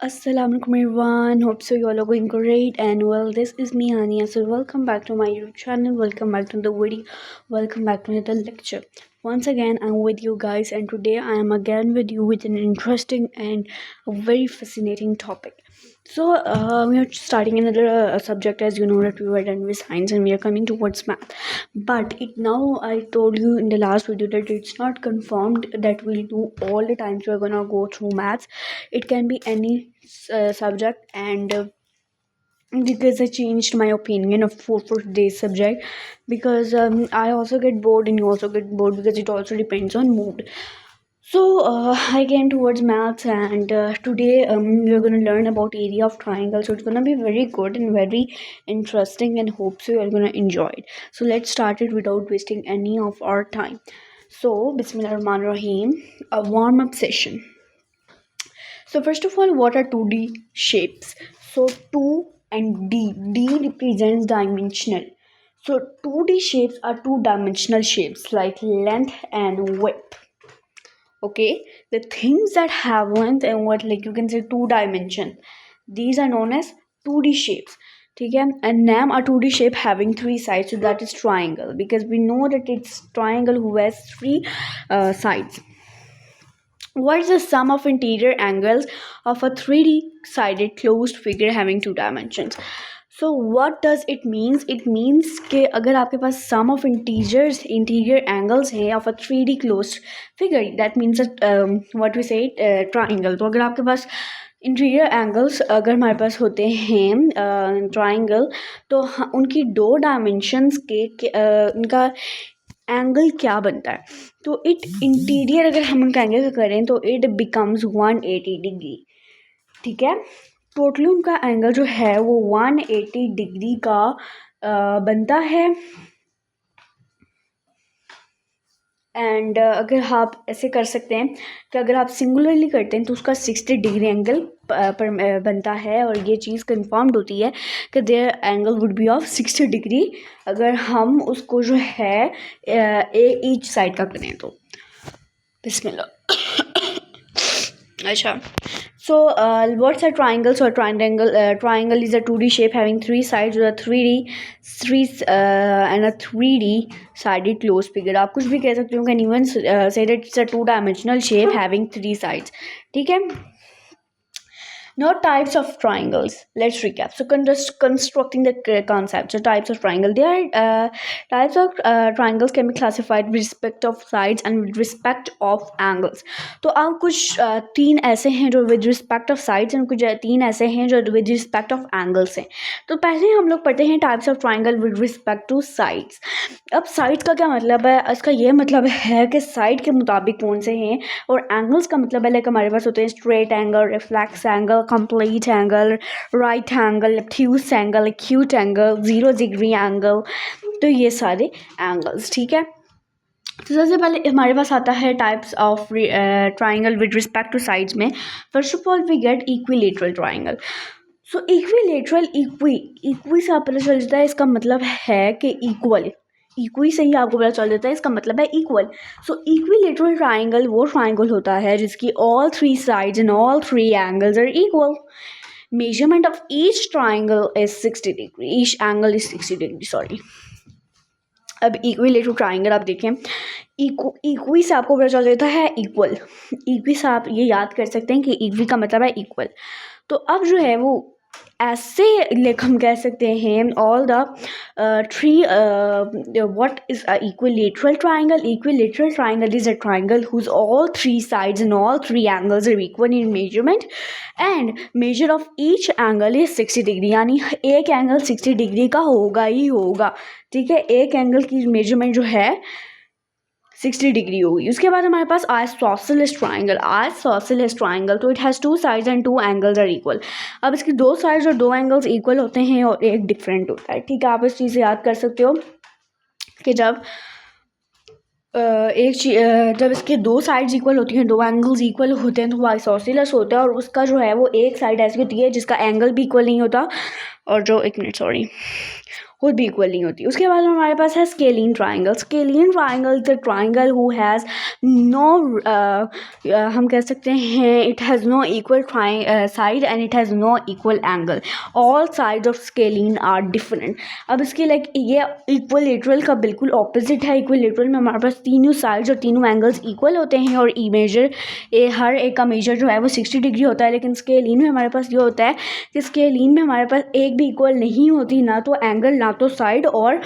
Assalamualaikum everyone. Hope so you all are going great and well. This is me Hania. So welcome back to my YouTube channel. Welcome back to the video. Welcome back to another lecture. Once again, I'm with you guys, and today I am again with you with an interesting and a very fascinating topic. So we are starting another subject. As you know that we were done with science and we are coming towards math. But it now I told you in the last video that it's not confirmed that we'll do all the times we're gonna go through maths. It can be any subject, and because I changed my opinion of for today's subject, because I also get bored and you also get bored, because it also depends on mood. So I came towards maths, and today we're going to learn about area of triangle. So it's going to be very good and very interesting, and hope so you're going to enjoy it. So let's start it without wasting any of our time. So Bismillahirrahmanirrahim, a warm up session. So first of all, what are 2D shapes? So 2 and D. D represents dimensional. So 2D shapes are two-dimensional shapes like length and width. Okay, the things that have length and width, like you can say 2 dimension, these are known as 2D shapes. ठीक है, and name a 2D shape having 3 sides, so that is triangle, because we know that it's triangle who has 3 sides. What is the sum of interior angles of a 3D sided closed figure having 2 dimensions? So what does it means? It means कि अगर आपके पास sum of interior angles है of a 3D closed figure, that means what we say triangle. तो अगर आपके पास interior angles अगर हमारे पास होते हैं ट्राइंगल, तो उनकी 2 डायमेंशंस उनका एंगल क्या बनता है? तो इट इंटीरियर अगर हम उनका एंगल करें तो इट बिकम्स 180 डिग्री. ठीक है, टोटली उनका एंगल जो है वो 180 डिग्री का बनता है. एंड अगर आप ऐसे कर सकते हैं कि अगर आप सिंगुलरली करते हैं तो उसका 60 डिग्री एंगल पर बनता है, और ये चीज़ कंफर्म्ड होती है कि their angle would be of 60 degree अगर हम उसको जो है ईच साइड का करें तो. बिस्मिल्लाह. अच्छा, so what's a triangle? So a triangle is a 2D shape having 3 sides with a 3D and a 3D sided closed figure. आप कुछ भी कह सकते हो, can even say that it's a 2 dimensional shape having 3 sides. ठीक है. Now types of triangles. Let's recap. So constructing the concept. So types of triangle. There are types of triangles can be classified with respect of sides and with respect of angles. तो आप कुछ 3 ऐसे हैं जो with respect of sides and कुछ 3 ऐसे हैं जो with respect of angles हैं. तो पहले हम लोग पढ़ते हैं types of triangle with respect to sides. अब sides का क्या मतलब है? इसका ये मतलब है कि side के मुताबिक कौन से हैं, और angles का मतलब है लाइक हमारे पास होते हैं straight angle, reflex angle, complete angle, right angle, obtuse angle, acute angle, 0 degree angle. तो ये सारे angles. ठीक है. तो सबसे पहले हमारे पास आता है types of triangle with respect to sides में. First of all we get equilateral triangle. So equilateral equi से आप पता चल जाता है, इसका मतलब है कि इक्वल. इक्वी से ही आपको पता चल जाता है इसका मतलब है इक्वल. सो इक्विलेटरल ट्राइंगल वो ट्राइंगल होता है जिसकी all 3 sides and all 3 angles are equal. Measurement of each triangle is 60 degree. Each angle is 60 degree. Sorry. अब इक्विलेटरल ट्राइंगल आप देखें, इक्वी से आपको पता चल जाता है इक्वल. इक्वी से आप ये याद कर सकते हैं कि इक्वी का मतलब है इक्वल. तो अब जो है वो ऐसे लाइक हम कह सकते हैं all the three. What is a equilateral triangle? Equilateral triangle is a triangle whose all 3 sides and all 3 angles are equal in measurement and measure of each angle is 60 degree. यानी एक angle 60 degree का होगा ही होगा. ठीक है, एक angle की measurement जो है 60 डिग्री होगी. उसके बाद हमारे पास आइसोसेलेस ट्राइंगल. आइसोसेलेस ट्राइंगल तो it has 2 sides and 2 angles are equal. अब इसकी 2 sides और 2 angles इक्वल होते हैं और एक डिफरेंट होता है. ठीक है, आप इस चीज़ से याद कर सकते हो कि जब जब इसके 2 sides इक्वल होती हैं, 2 angles इक्वल होते हैं, तो वो आइसोसेलेस होता है. और उसका जो है वो एक साइड ऐसी होती है जिसका एंगल भी इक्वल नहीं होता और जो एक मिनट सॉरी खुद भी इक्वल नहीं होती। उसके बाद हमारे पास है scalene triangle. Scalene triangle the triangle who has no हम कह सकते हैं it has no equal side and it has no equal angle. All sides of scalene are different. अब इसके लाइक ये इक्वलेटरल का बिल्कुल ऑपोजिट है। इक्वलेटरल में हमारे पास तीनों साइड्स और तीनों एंगल्स इक्वल होते हैं और हर एक का मेजर जो है वो 60 डिग्री होता है। लेकिन स्केलिन में हमारे पास ये होता है कि स्केलिन में हमारे पास एक भी इक्वल नहीं होती, ना तो एंगल ना तो साइड, और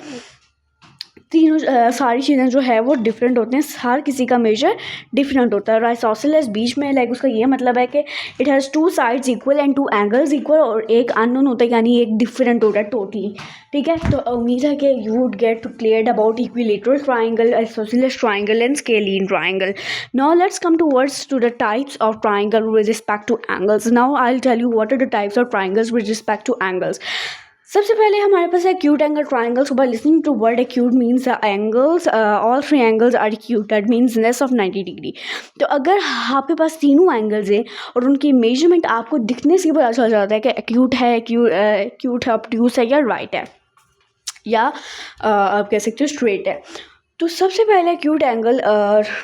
तीनों सारी चीज़ें जो है वो डिफरेंट होते हैं। हर किसी का मेजर डिफरेंट होता है। आइसोसेलेस बीच में लाइक उसका ये मतलब है कि it has 2 sides equal and 2 angles equal, और एक अननोन होता है यानी एक डिफरेंट होता है टोटली। ठीक है, तो उम्मीद है कि you would get to clear about equilateral triangle, isosceles triangle and scalene triangle. Now let's come towards to the types of triangle with respect to angles. Now I will tell you what are the types of triangles with respect to angles. सबसे पहले हमारे पास है acute angle triangle. So by listening to word acute means the angles, all three angles are acute. That means less of 90 degree. तो अगर आपके पास तीनों angles हैं और उनकी मेजरमेंट आपको दिखने से पता चल जाता है कि acute है, acute है, obtuse है या right है, या आप कह सकते हो स्ट्रेट है। तो सबसे पहले एक्यूट एंगल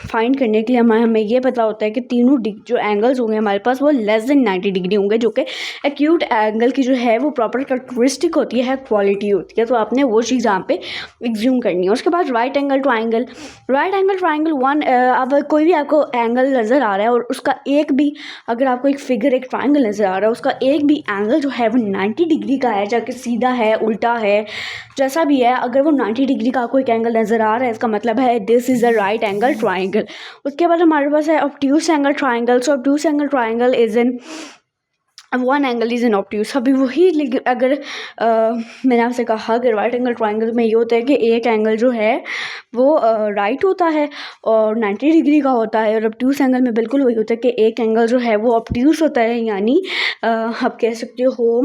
फाइंड करने के लिए हमें ये पता होता है कि तीनों जो एंगल्स होंगे हमारे पास वो लेस देन 90 डिग्री होंगे, जो कि एक्यूट एंगल की जो है वो प्रॉपर कैरेक्टरिस्टिक होती है, क्वालिटी होती है। तो आपने वो चीज़ यहाँ पे एग्ज्यूम करनी है। उसके बाद right angle triangle. Right angle triangle one, अब कोई भी आपको एंगल नज़र आ रहा है और उसका एक भी, अगर आपको एक फिगर एक ट्राइंगल नज़र आ रहा है, उसका एक भी एंगल जो है वो 90 डिग्री का है, चाहे सीधा है, उल्टा है, जैसा भी है, अगर वो 90 डिग्री का आपको एक एंगल नज़र आ रहा है, इसका मतलब है this is a right angle triangle. उसके बाद हमारे पास है obtuse angle triangle. So obtuse angle triangle is in one angle is in obtuse. अभी वही अगर मैंने आपसे कहा कि राइट एंगल ट्राइंगल में ये होता है कि एक एंगल जो है वो राइट होता है और 90 डिग्री का होता है, और ऑब्ट्यूस एंगल में बिल्कुल वही होता है कि एक एंगल जो है वो ऑब्ट्यूस होता है, यानी आप कह सकते हो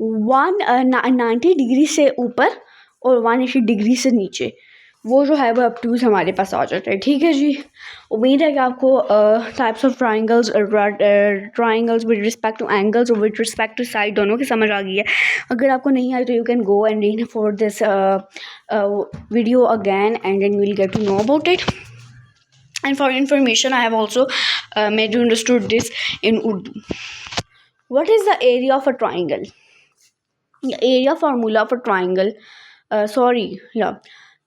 90 डिग्री से ऊपर और 180 डिग्री से नीचे, वो जो है वो ऑब्ट्यूस हमारे पास आ जाता है। ठीक है जी, उम्मीद है कि आपको types of triangles with respect to angles और विद रिस्पेक्ट टू साइड दोनों की समझ आ गई है। अगर आपको नहीं आई तो you can go and read for this video again and then you will get to know about it. And for information, I have also made you understood this in Urdu. What is the area of a triangle? The area formula for triangle,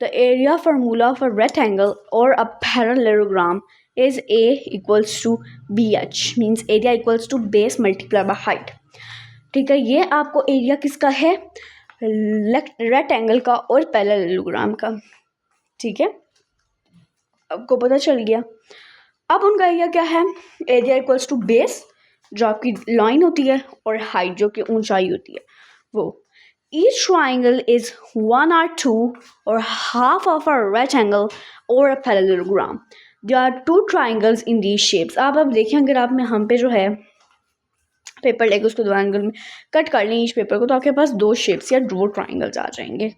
the area formula for rectangle or a parallelogram is A equals to BH, means area equals to base multiplied by height. ठीक है, ये आपको area किसका है, rectangle का और parallelogram का। ठीक है, आपको पता चल गया। अब उनका एरिया क्या है, एरिया इक्वल्स टू बेस जो आपकी लाइन होती है और हाइट जो कि ऊंचाई होती है वो। Each triangle is 1 or 2 or half of a rectangle or a parallelogram. There are 2 triangles in these shapes. आप अब देखिए, अगर आप में हम पे जो है पेपर लेके उसको 2 एंगल में कट कर लें ईच पेपर को, तो आपके पास 2 शेप्स या 2 ट्राइंगल्स आ जाएंगे।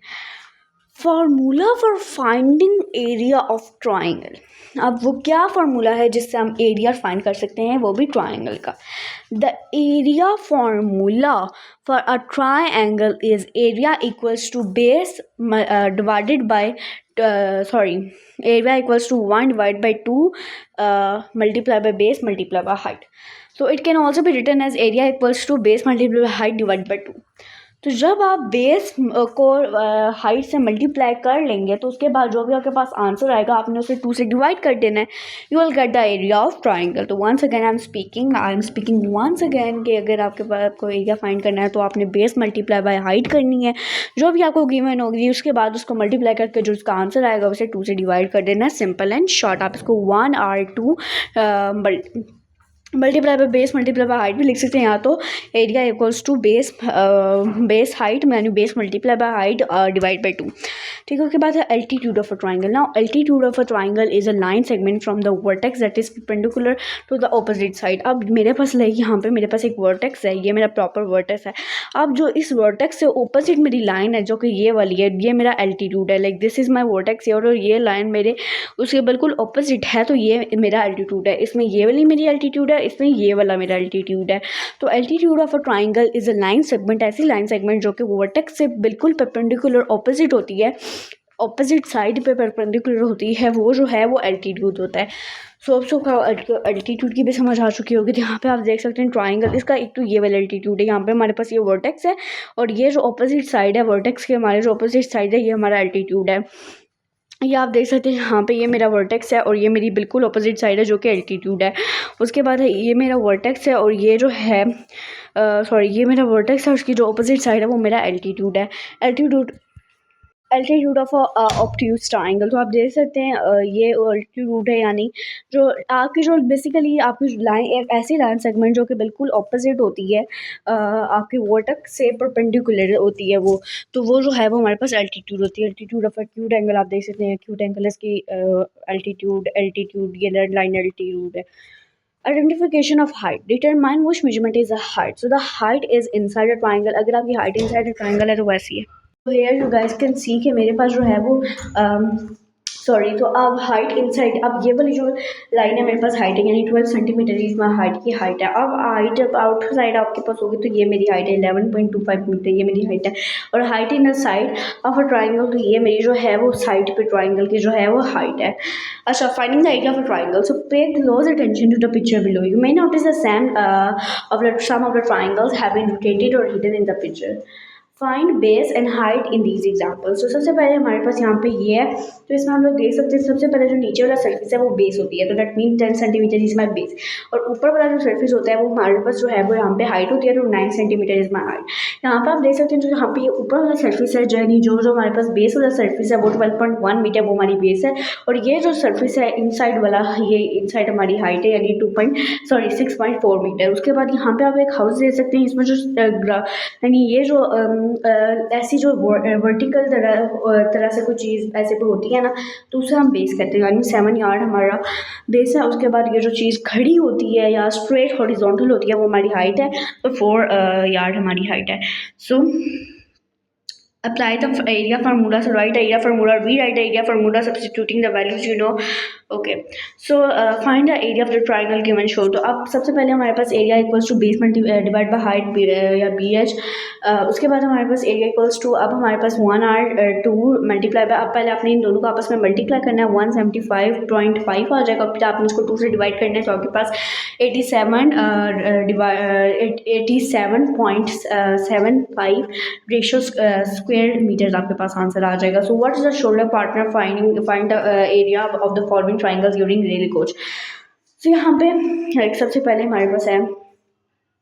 Formula for finding area of triangle. अब वो क्या फार्मूला है जिससे हम एरिया फाइंड कर सकते हैं, वो भी ट्राइंगल का। The area formula for a triangle is area equals to base divided by area equals to 1 divide by 2 multiplied by base multiplied by height. So it can also be written as area equals to base multiplied by height divided by 2. तो जब आप base को height से multiply कर लेंगे तो उसके बाद जो भी आपके पास आंसर आएगा आपने उसे 2 से डिवाइड कर देना है, you will get the area of triangle. तो once again I am speaking once again कि अगर आपके पास आपको एरिया फाइंड करना है तो आपने बेस मल्टीप्लाई बाय हाइट करनी है, जो भी आपको गिवन होगी उसके बाद उसको मल्टीप्लाई करके जो उसका आंसर आएगा उसे 2 से डिवाइड कर देना है, सिंपल एंड शॉर्ट। आप इसको 1 और 2 multiply by base multiply by height भी लिख सकते हैं, यहाँ तो area equals to base height यानी base multiply by height divide by 2। ठीक है, उसके बाद है altitude of a triangle. Now altitude of a triangle is a line segment from the vertex that is perpendicular to the opposite side. अब मेरे पास यहाँ पे मेरे पास एक वर्टेक्स है, ये मेरा प्रॉपर वर्टेक्स है। अब जो इस वर्टेक्स से ऑपोजिट मेरी लाइन है जो कि ये वाली है, ये मेरा एल्टीट्यूड है। Like this is my vertex और ये लाइन मेरे उसके बिल्कुल ऑपोजिट है, तो ये मेरा एल्टीट्यूड है। इसमें ये वाली मेरी एल्टीट्यूड है, इसमें ये वाला मेरा एल्टीट्यूड है। तो altitude of a triangle is a line segment, ऐसी लाइन सेगमेंट जो कि वर्टेक्स से बिल्कुल परपेंडिकुलर ऑपोजिट होती है, ऑपोजिट साइड पे परपेंडिकुलर होती है, वो जो है वो एल्टीट्यूड होता है। सो अब एल्टीट्यूड की भी समझ आ चुकी होगी। तो यहाँ पे आप देख सकते हैं ट्राइंगल, इसका एक तो ये वाला एल्टीट्यूड है, यहाँ पे हमारे पास ये वर्टेक्स है और ये जो ऑपोजिट साइड है वर्टेक्स के, हमारे जो ऑपोजिट साइड है ये हमारा एल्टीट्यूड है। ये आप देख सकते हैं यहाँ पे ये मेरा वर्टेक्स है और ये मेरी बिल्कुल ऑपोजिट साइड है जो कि एल्टीट्यूड है। उसके बाद है ये मेरा वर्टेक्स है और ये जो है ये मेरा वर्टेक्स है, उसकी जो ऑपोजिट साइड है वो मेरा एल्टीट्यूड है। एल्टीट्यूड ऑफ ऑब्ट्यूज ट्राइंगल, तो आप देख सकते हैं ये एल्टीट्यूड है, यानी जो आपकी जो बेसिकली आपकी लाइन एक ऐसी लाइन सेगमेंट जो कि बिल्कुल ऑपोजिट होती है आपके वर्टेक्स से परपेंडिकुलर होती है वो, तो वो जो है वो हमारे पास एल्टीट्यूड होती है। एल्टीट्यूड ऑफ एक्यूट एंगल आप देख सकते हैं, एक्यूट एंगल इसकी एल्टीट्यूड ये लाइन एल्टीट्यूड है। Identification of height, determine which measurement is the height, so the height is inside a triangle, अगर आपकी height inside a triangle है तो वैसी है। तो here you guys can see कि मेरे पास जो है वो तो अब हाइट इनसाइड, अब ये वाली जो लाइन है मेरे पास हाइट है, यानी 12 सेंटीमीटर इस में हाइट की हाइट है। अब हाइट जब आउटसाइड आपके पास होगी तो ये मेरी हाइट है 11.25 मीटर, ये मेरी हाइट है। और height in the side of a triangle, तो ये मेरी जो है वो साइड पे ट्राइंगल की जो है वो हाइट है। अच्छा, finding the area of a triangle, so pay close attention to the picture below, you may notice the some of the triangles have been rotated और hidden in the picture. Find base and height in these examples, तो सबसे पहले हमारे पास यहाँ पे ये है, तो इसमें हम लोग देख सकते हैं सबसे पहले जो नीचे वाला सर्फिस है वो बेस होती है, तो that mean 10 centimetre is my base. और ऊपर वाला जो सर्फिस होता है वो हमारे पास जो है वो यहाँ पे हाइट होती है, तो 9 सेंटीमीटर इज माई हाइट। यहाँ पर आप देख सकते हैं जो यहाँ पे ये ऊपर वाला सर्फिस है, यानी जो हमारे पास बेस वाला सर्फिस है वो 12.1 मीटर वो हमारी बेस है। और ये जो सर्फिस है इनसाइड वाला, ये इनसाइड हमारी हाइट है, यानी 6.4 मीटर। उसके बाद यहाँ पे आप एक हाउस देख सकते हैं, इसमें जो यानी ये जो ऐसी जो वर्टिकल तरह से कोई चीज़ ऐसे पे होती है ना, तो उसे हम बेस कहते हैं, यानी 7 यार्ड हमारा बेस है। उसके बाद ये जो चीज़ खड़ी होती है या स्ट्रेट हॉरिजॉन्टल होती है वो हमारी हाइट है, तो 4 यार्ड हमारी हाइट है। सो apply the area formula, so write area formula, rewrite the area formula substituting the values you know। Okay, so find the area of the triangle given show. तो अब सबसे पहले हमारे पास area equals to base divide by height या BH। उसके बाद हमारे पास एरिया इक्वल्स टू, अब हमारे पास 1R2 मल्टीप्लाई बाय, अब पहले आपने इन दोनों को आपस में मल्टीप्लाई करना है, 175.5 आ जाएगा, फिर आपने इसको 2 से डिवाइड करना है, तो आपके पास 87.75 रेशियो स्क्वायर मीटर आपके पास आंसर आ जाएगा। So what is the shoulder partner find the area of the following triangles during rally coach. तो यहाँ पे सबसे पहले हमारे पास है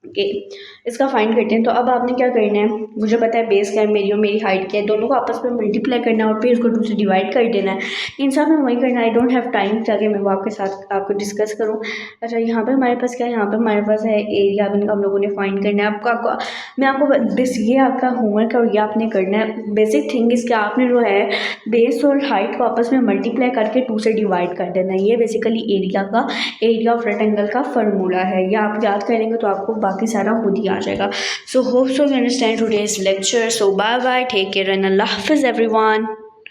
कि इसका फाइंड करते हैं। तो अब आपने क्या करना है, मुझे पता है बेस क्या है मेरी और मेरी हाइट क्या है, दोनों को आपस में मल्टीप्लाई करना है और फिर इसको 2 से डिवाइड कर देना है। इन सब में वही करना है, आई डोंट हैव टाइम ताकि मैं वो आपके साथ आपको डिस्कस करूँ। अच्छा, यहाँ पे हमारे पास क्या है, यहाँ पे हमारे पास है एरिया, हम लोगों ने फाइंड करना है। मैं आपको बस ये आपका होमवर्क और ये आपने करना है। बेसिक थिंग इसके आपने जो है बेस और हाइट को आपस में मल्टीप्लाई करके 2 से डिवाइड कर देना है। ये बेसिकली एरिया ऑफ रेक्टेंगल का फार्मूला है। ये आप याद करेंगे तो आपको बाकी सारा खुद ही आ जाएगा। So hope so you understand today's lecture. So bye bye, take care and अल्लाह हाफिज़ एवरीवन।